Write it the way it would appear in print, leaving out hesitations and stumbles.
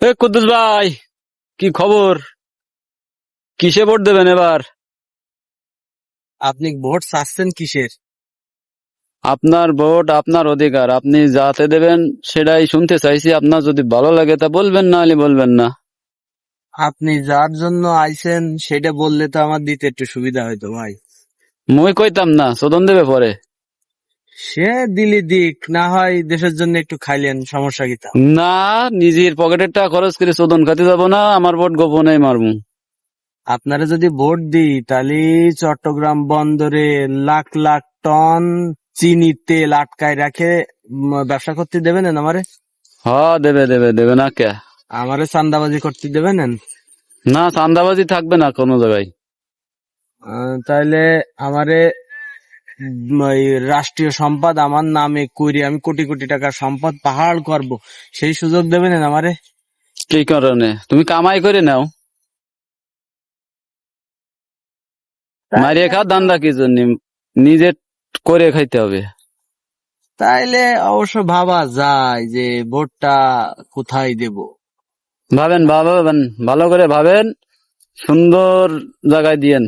কুদ্দুস ভাই, কি খবর? কিসে ভোট দেবেন এবার? আপনি ভোট চাচ্ছেন কিসের? আপনার ভোট আপনার অধিকার, আপনি যাতে দেবেন সেটাই শুনতে চাইছি। আপনার যদি ভালো লাগে তা বলবেন, না হলে বলবেন না। আপনি যার জন্য আইছেন সেটা বললে তো আমার দিতে একটু সুবিধা হইতো ভাই। মুই কইতাম না, চোদন দেবে পরে। সে দিলি দিক, না হয় দেশের জন্য একটু খাইলেন, সমস্যা কি তা? না, নিজের পকেটের টাকা খরচ করে চোদন খাতে যাবো না, আমার ভোট গোপনে মারবো। আপনারা যদি ভোট দিই তাহলে চট্টগ্রাম বন্দরে লাখ লাখ টন চিনি তেল আটকায় রাখে ব্যবসা করতে দেবেন আমারে? দেবে দেবে দেবে না কে? আমারে চান্দাবাজি করতে দেবেন? না, চান্দাবাজি থাকবে না কোনো জায়গায়। তাইলে আমারে এই রাষ্ট্রীয় সম্পদ আমার নামে কইরে আমি কোটি কোটি টাকার সম্পদ পাহাড় করব, সেই সুযোগ দেবেন আমারে? কি কারণে? তুমি কামাই করে নাও, মারিয়ে তাইলে খাও, ধান্দা কি জন্য? নিজে করে খাইতে হবে। তাইলে অবশ্য ভাবা যায় যে ভোটটা কোথায় দেব। ভাবেন ভাবেন, ভালো করে ভাবেন, সুন্দর জায়গায় দিয়েন।